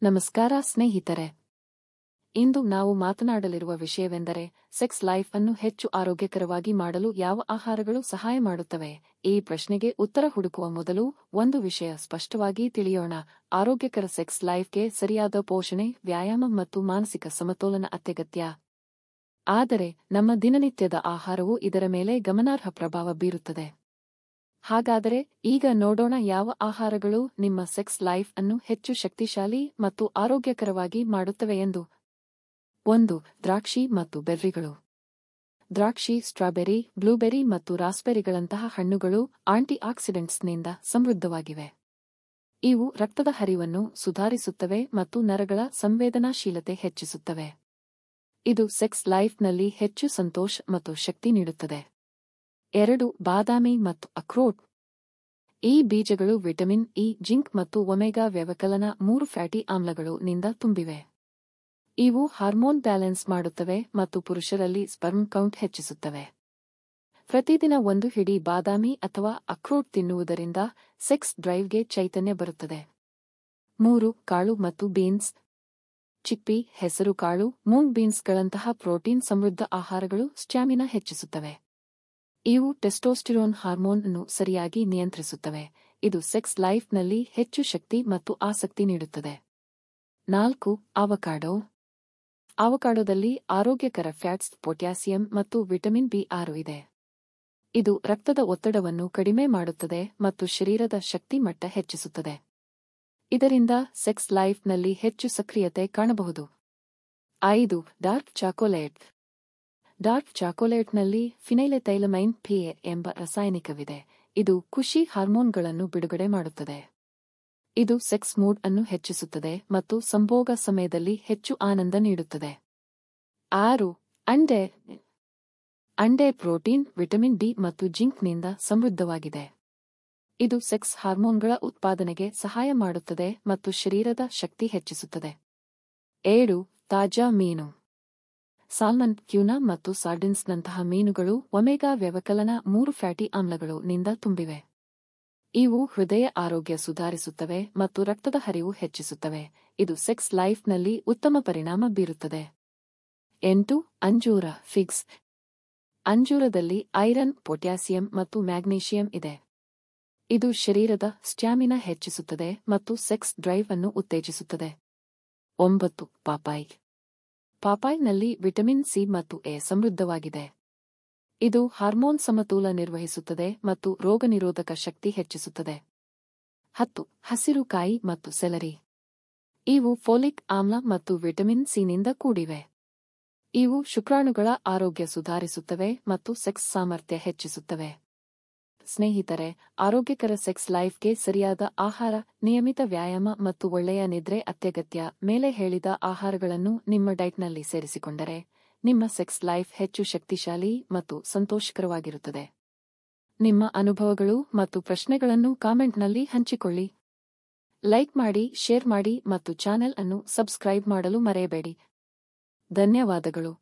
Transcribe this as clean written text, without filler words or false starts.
ನಮಸ್ಕಾರ ಸ್ನೇಹಿತರೆ. ಇಂದು ನಾವು ಮಾತನಾಡಲಿರುವ ವಿಷಯವೆಂದರೆ ಸೆಕ್ಸ್ ಲೈಫ್ ಅನ್ನು ಹೆಚ್ಚು ಆರೋಗ್ಯಕರವಾಗಿ ಮಾಡಲು ಯಾವ ಆಹಾರಗಳು ಸಹಾಯ ಮಾಡುತ್ತವೆ. ಈ ಪ್ರಶ್ನೆಗೆ ಉತ್ತರ ಹುಡುಕುವ ಮೊದಲು ಒಂದು ವಿಷಯ ಸ್ಪಷ್ಟವಾಗಿ ತಿಳಿಯೋಣ. ಆರೋಗ್ಯಕರ ಸೆಕ್ಸ್ ಲೈಫ್ಗೆ ಸರಿಯಾದ ಪೋಷಣೆ, ವ್ಯಾಯಾಮ ಮತ್ತು ಮಾನಸಿಕ ಸಮತೋಲನ ಅತ್ಯಗತ್ಯ. ಆದರೆ ನಮ್ಮ ದಿನನಿತ್ಯದ ಆಹಾರವು ಇದರ ಮೇಲೆ ಗಮನಾರ್ಹ ಪ್ರಭಾವ ಬೀರುತ್ತದೆ. ಹಾಗಾದರೆ ಈಗ ನೋಡೋಣ ಯಾವ ಆಹಾರಗಳು ನಿಮ್ಮ ಸೆಕ್ಸ್ ಲೈಫ್ ಅನ್ನು ಹೆಚ್ಚು ಶಕ್ತಿಶಾಲಿ ಮತ್ತು ಆರೋಗ್ಯಕರವಾಗಿ ಮಾಡುತ್ತವೆ ಎಂದು. 1. ದ್ರಾಕ್ಷಿ ಮತ್ತು ಬೆರ್ರಿಗಳು. ದ್ರಾಕ್ಷಿ, ಸ್ಟ್ರಾಬೆರಿ, ಬ್ಲೂಬೆರಿ ಮತ್ತು ರಾಸ್ಬೆರಿಗಳಂತಹ ಹಣ್ಣುಗಳು ಆಂಟಿ ಆಕ್ಸಿಡೆಂಟ್ಸ್ನಿಂದ ಸಮೃದ್ಧವಾಗಿವೆ. ಇವು ರಕ್ತದ ಹರಿವನ್ನು ಸುಧಾರಿಸುತ್ತವೆ ಮತ್ತು ನರಗಳ ಸಂವೇದನಾಶೀಲತೆ ಹೆಚ್ಚಿಸುತ್ತವೆ. ಇದು ಸೆಕ್ಸ್ ಲೈಫ್ನಲ್ಲಿ ಹೆಚ್ಚು ಸಂತೋಷ ಮತ್ತು ಶಕ್ತಿ ನೀಡುತ್ತದೆ. 2. ಬಾದಾಮಿ ಮತ್ತು ಅಖ್ರೋಟ್. ಈ ಬೀಜಗಳು ವಿಟಮಿನ್ ಇ, ಜಿಂಕ್ ಮತ್ತು ಒಮೆಗಾ ವ್ಯವಕಲನ 3 ಫ್ಯಾಟಿ ಆಮ್ಲಗಳು ನಿಂದ ತುಂಬಿವೆ. ಇವು ಹಾರ್ಮೋನ್ ಬ್ಯಾಲೆನ್ಸ್ ಮಾಡುತ್ತವೆ ಮತ್ತು ಪುರುಷರಲ್ಲಿ ಸ್ಪರ್ಮ್ ಕೌಂಟ್ ಹೆಚ್ಚಿಸುತ್ತವೆ. ಪ್ರತಿದಿನ ಒಂದು ಹಿಡಿ ಬಾದಾಮಿ ಅಥವಾ ಅಖ್ರೋಟ್ ತಿನ್ನುವುದರಿಂದ ಸೆಕ್ಸ್ ಡ್ರೈವ್ಗೆ ಚೈತನ್ಯ ಬರುತ್ತದೆ. 3. ಕಾಳು ಮತ್ತು ಬೀನ್ಸ್. ಚಿಪ್ಪಿ, ಹೆಸರು ಕಾಳು, ಮೂಂಗ್ ಬೀನ್ಸ್ಗಳಂತಹ ಪ್ರೋಟೀನ್ ಸಮೃದ್ಧ ಆಹಾರಗಳು ಸ್ಟ್ಯಾಮಿನಾ ಹೆಚ್ಚಿಸುತ್ತವೆ. ಇವು ಟೆಸ್ಟೋಸ್ಟಿರೋನ್ ಹಾರ್ಮೋನ್ ಅನ್ನು ಸರಿಯಾಗಿ ನಿಯಂತ್ರಿಸುತ್ತವೆ. ಇದು ಸೆಕ್ಸ್ ಲೈಫ್ನಲ್ಲಿ ಹೆಚ್ಚು ಶಕ್ತಿ ಮತ್ತು ಆಸಕ್ತಿ ನೀಡುತ್ತದೆ. 4. ಆವಕಾಡೋ. ಆವಕಾಡೋದಲ್ಲಿ ಆರೋಗ್ಯಕರ ಫ್ಯಾಟ್ಸ್, ಪೊಟ್ಯಾಸಿಯಂ ಮತ್ತು ವಿಟಮಿನ್ ಬಿ6 ಇದೆ. ಇದು ರಕ್ತದ ಒತ್ತಡವನ್ನು ಕಡಿಮೆ ಮಾಡುತ್ತದೆ ಮತ್ತು ಶರೀರದ ಶಕ್ತಿ ಮಟ್ಟ ಹೆಚ್ಚಿಸುತ್ತದೆ. ಇದರಿಂದ ಸೆಕ್ಸ್ ಲೈಫ್ನಲ್ಲಿ ಹೆಚ್ಚು ಸಕ್ರಿಯತೆ ಕಾಣಬಹುದು. 5. Dark chocolate. ಡಾರ್ಕ್ ಚಾಕೊಲೇಟ್ನಲ್ಲಿ ಫಿನೈಲೆಥೈಲಮೈನ್ PA ಎಂಬ ರಾಸಾಯನಿಕವಿದೆ. ಇದು ಖುಷಿ ಹಾರ್ಮೋನ್ಗಳನ್ನು ಬಿಡುಗಡೆ ಮಾಡುತ್ತದೆ. ಇದು ಸೆಕ್ಸ್ ಮೂಡ್ ಅನ್ನು ಹೆಚ್ಚಿಸುತ್ತದೆ ಮತ್ತು ಸಂಭೋಗ ಸಮಯದಲ್ಲಿ ಹೆಚ್ಚು ಆನಂದ ನೀಡುತ್ತದೆ. 6. ಅಂಡೆ. ಅಂಡೆ ಪ್ರೋಟೀನ್, ವಿಟಮಿನ್ ಡಿ ಮತ್ತು ಜಿಂಕ್ನಿಂದ ಸಮೃದ್ಧವಾಗಿದೆ. ಇದು ಸೆಕ್ಸ್ ಹಾರ್ಮೋನ್ಗಳ ಉತ್ಪಾದನೆಗೆ ಸಹಾಯ ಮಾಡುತ್ತದೆ ಮತ್ತು ಶರೀರದ ಶಕ್ತಿ ಹೆಚ್ಚಿಸುತ್ತದೆ. 7. ತಾಜಾ ಮೀನು. ಸಾಲ್ಮನ್, ಟ್ಯೂನಾ ಮತ್ತು ಸಾರ್ಡಿನ್ಸ್ನಂತಹ ಮೀನುಗಳು ಒಮೆಗಾ ವ್ಯವಕಲನ 3 ಫ್ಯಾಟಿ ಆಮ್ಲಗಳು ನಿಂದ ತುಂಬಿವೆ. ಇವು ಹೃದಯ ಆರೋಗ್ಯ ಸುಧಾರಿಸುತ್ತವೆ ಮತ್ತು ರಕ್ತದ ಹರಿವು ಹೆಚ್ಚಿಸುತ್ತವೆ. ಇದು ಸೆಕ್ಸ್ ಲೈಫ್ನಲ್ಲಿ ಉತ್ತಮ ಪರಿಣಾಮ ಬೀರುತ್ತದೆ. 8. ಅಂಜೂರ, ಫಿಗ್ಸ್. ಅಂಜೂರದಲ್ಲಿ ಐರನ್, ಪೊಟ್ಯಾಸಿಯಂ ಮತ್ತು ಮ್ಯಾಗ್ನೀಷಿಯಂ ಇದೆ. ಇದು ಶರೀರದ ಸ್ಟ್ಯಾಮಿನಾ ಹೆಚ್ಚಿಸುತ್ತದೆ ಮತ್ತು ಸೆಕ್ಸ್ ಡ್ರೈವ್ ಅನ್ನು ಉತ್ತೇಜಿಸುತ್ತದೆ. 9. ಪಾಪಾಯ್. ಪಾಪಾಯ್ನಲ್ಲಿ ವಿಟಮಿನ್ ಸಿ ಮತ್ತು ಎ ಸಮೃದ್ಧವಾಗಿದೆ. ಇದು ಹಾರ್ಮೋನ್ ಸಮತೋಲ ನಿರ್ವಹಿಸುತ್ತದೆ ಮತ್ತು ರೋಗನಿರೋಧಕ ಶಕ್ತಿ ಹೆಚ್ಚಿಸುತ್ತದೆ. 10. ಹಸಿರು ಕಾಯಿ ಮತ್ತು ಸೆಲರಿ. ಇವು ಫೋಲಿಕ್ ಆಮ್ಲ ಮತ್ತು ವಿಟಮಿನ್ ಸಿನಿಂದ ಕೂಡಿವೆ. ಇವು ಶುಕ್ರಾಣುಗಳ ಆರೋಗ್ಯ ಸುಧಾರಿಸುತ್ತವೆ ಮತ್ತು ಸೆಕ್ಸ್ ಸಾಮರ್ಥ್ಯ ಹೆಚ್ಚಿಸುತ್ತವೆ. ಸ್ನೇಹಿತರೆ, ಆರೋಗ್ಯಕರ ಸೆಕ್ಸ್ ಲೈಫ್ಗೆ ಸರಿಯಾದ ಆಹಾರ, ನಿಯಮಿತ ವ್ಯಾಯಾಮ ಮತ್ತು ಒಳ್ಳೆಯ ನಿದ್ರೆ ಅತ್ಯಗತ್ಯ. ಮೇಲೆ ಹೇಳಿದ ಆಹಾರಗಳನ್ನು ನಿಮ್ಮ ಡೈಟ್ನಲ್ಲಿ ಸೇರಿಸಿಕೊಂಡರೆ ನಿಮ್ಮ ಸೆಕ್ಸ್ ಲೈಫ್ ಹೆಚ್ಚು ಶಕ್ತಿಶಾಲಿ ಮತ್ತು ಸಂತೋಷಕರವಾಗಿರುತ್ತದೆ. ನಿಮ್ಮ ಅನುಭವಗಳು ಮತ್ತು ಪ್ರಶ್ನೆಗಳನ್ನು ಕಾಮೆಂಟ್ನಲ್ಲಿ ಹಂಚಿಕೊಳ್ಳಿ. ಲೈಕ್ ಮಾಡಿ, ಶೇರ್ ಮಾಡಿ ಮತ್ತು ಚಾನೆಲ್ ಅನ್ನು ಸಬ್ಸ್ಕ್ರೈಬ್ ಮಾಡಲು ಮರೆಯಬೇಡಿ. ಧನ್ಯವಾದಗಳು.